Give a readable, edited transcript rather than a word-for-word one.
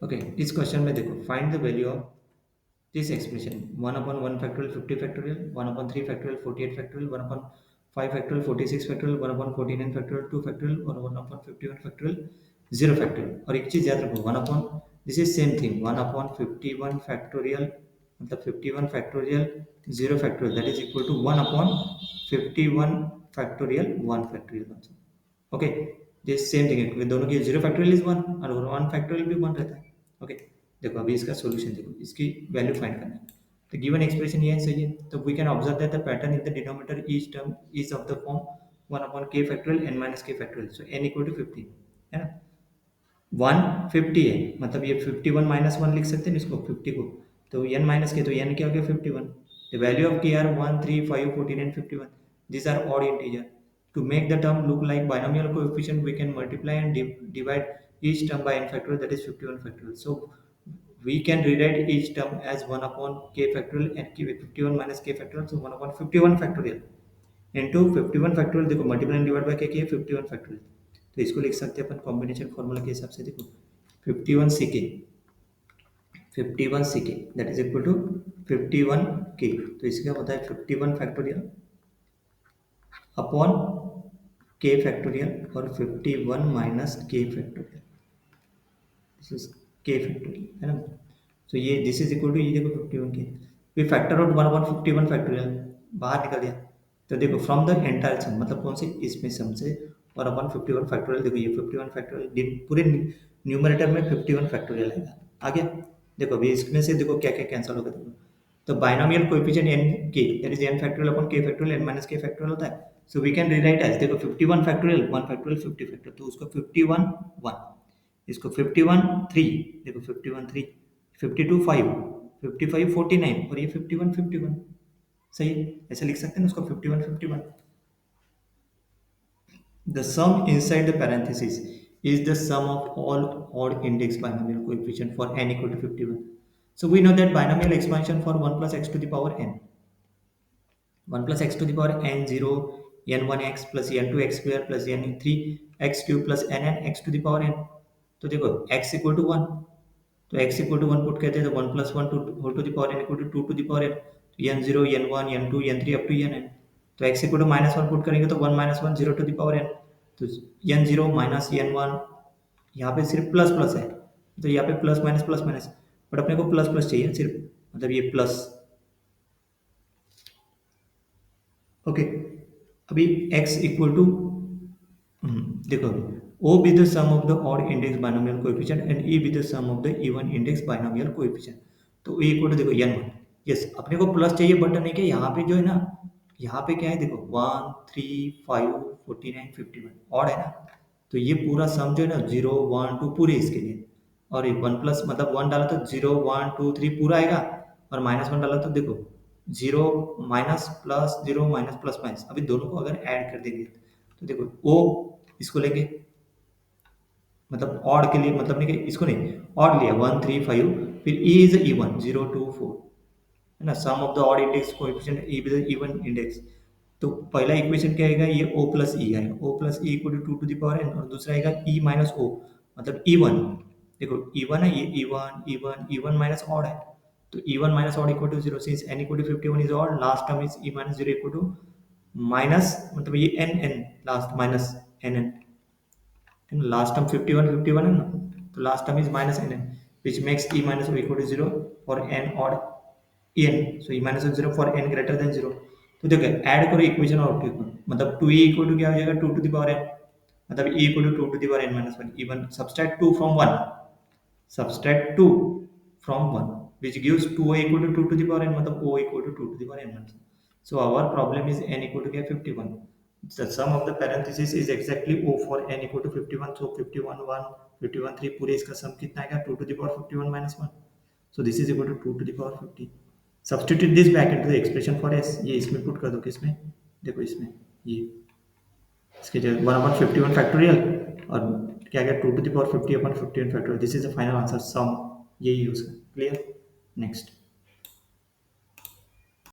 Okay, इस question में देखो, find the value of this expression 1/1 factorial 50 factorial 1/3 factorial 48 factorial 1/5 factorial 46 factorial 1/49 factorial 2 factorial और 1/51 factorial 0 factorial. और एक चीज याद रखो, 1 upon this is same thing, 1/51 factorial मतलब 51 factorial 0 factorial that is equal to 1/51 factorial 1 factorial. Okay, ये same thing है क्योंकि दोनों की 0 फैक्टोरियल इज 1 और 1 फैक्टोरियल भी 1 रहता है। ओके, देखो अभी इसका सॉल्यूशन देखो, इसकी वैल्यू फाइंड करना है। तो गिवन एक्सप्रेशन ये है, सही है। तो we can observe that the pattern in the denominator each term is of the form 1/k factorial n minus k factorial, so n equal to 50 है ना। 150 है मतलब ये 51 माइनस 1 लिख सकते हैं इसको 50 को, तो n माइनस के तो n क्या हो गया 51। The value of k are 1 3 5 14 and 51, these are odd integer. To make the term look like binomial coefficient we can multiply and divide each term by n factorial, that is 51 factorial. So we can rewrite each term as 1 upon k factorial and 51 minus k factorial, so 1 upon 51 factorial into 51 factorial, देखो multiply and divide by के किया 51 factorial, तो इसको लिख सकते हैं अपन combination formula के हिसाब से। देखो 51 ck 51 ck that is equal to 51 k, तो इसका होता है 51 फैक्टोरियल अपॉन k फैक्टोरियल और 51 minus k factorial, this is k factorial है ना। तो ये दिस इज इक्वल टू ये देखो 51 के, फिर फैक्टर आउट 1 अपॉन 51 फैक्टोरियल बाहर निकल गया। तो देखो फ्रॉम द एंटायर सम मतलब कौन से इसमें सम से 1 अपॉन 51 फैक्टोरियल, देखो ये 51 फैक्टोरियल पूरे न्यूमरेटर में 51 फैक्टोरियल आएगा। आ गया, देखो अभी इसमें से देखो क्या क्या कैंसिल होगा। देखो तो binomial coefficient n k that is n factorial upon k factorial n minus k factorial होता है। So we can rewrite as, देखो 51 फैक्टोरियल 1 फैक्टोरियल 50 फैक्टोरियल, तो उसको 51 1, इसको 51 3, देखो 51 3, 52 5, 55 49 और ये 51 51, सही है। ऐसे लिख सकते हैं ना उसको 51 51। The sum inside the parenthesis is the sum of all odd index binomial coefficient for n equal to 51. So we know that binomial expansion for 1 plus x to the power n, 1 plus x to the power n 0, n1x plus n2 x square plus n3 x cube plus nn x to the power n। तो देखो x equal to 1, तो x equal to 1 put कहते हैं तो 1 plus 1 whole to the power n equal to 2 to the power n, तो n0 n1 n2 n3 up to nn। तो x equal to minus 1 put करेंगे तो 1 minus 1 0 to the power n, तो n0 minus n1, यहाँ पे सिर्फ plus plus है तो यहाँ पे प्लस माइनस, बट अपने को प्लस प्लस चाहिए सिर्फ, मतलब ये प्लस। ओके, अभी x इक्वल टू देखो अभी O be the sum of the odd index binomial coefficient and E be the sum of the even index binomial coefficient। तो A इक्वल टू देखो n1, yes अपने को plus चाहिए but नहीं क्या यहाँ पे जो है ना, यहाँ पे क्या है देखो 1 3 5 49 51 ऑड है ना, तो ये पूरा सम जो है ना 0 1 2 पूरे इसके लिए, और ये 1 प्लस मतलब 1 डाला तो 0 1 2 3 पूरा आएगा, और माइनस 1 डाला तो देखो 0 minus plus 0 minus plus minus, अभी दोनों को अगर ऐड कर देंगे तो देखो O इसको लेंगे मतलब ऑड के लिए, मतलब नहीं कि इसको नहीं ऑड लिया 1 3 5, फिर e इज इवन 0 2 4 है ना, sum of the odd index coefficient e is even index. तो पहला इक्वेशन क्या आएगा, ये o प्लस ई आएगा, o plus e equal to 2 to the power n, और दूसरा आएगा e माइनस o मतलब इवन, देखो इवन है ये even even even minus odd है, तो even minus odd equal to 0, since n equal to 51 is odd, last term is e minus 0 equal to minus मतलब ये n n last minus n n, last term 51 51 है ना, तो last term is minus n n which makes e minus o equal to 0 for n odd n, so e minus 0 for n greater than 0। तो देखो add करो equation और मतलब 2e equal to क्या हो जाएगा 2 टू द पावर n, मतलब e equal to 2 to the power n minus 1, even subtract 2 from 1, subtract 2 from 1 which gives 2o equal to 2 to the power n, मतलब o equal to 2 to the power n minus 1। So our problem is n equal to क्या 51, the sum of the parenthesis is exactly O for n equal to 51, so 51 1 51 3 पूरे इसका सम कितना आएगा 2 to the power 51 minus 1, so this is equal to 2 to the power 50। substitute this back into the expression for s, ये इसमें put कर दो, किसमें देखो इसमें ये इसके जगह 1 upon 51 फैक्टोरियल और क्या गया 2 to the power 50 upon 51 factorial, this is the final answer sum, यही यूज कर, क्लियर। नेक्स्ट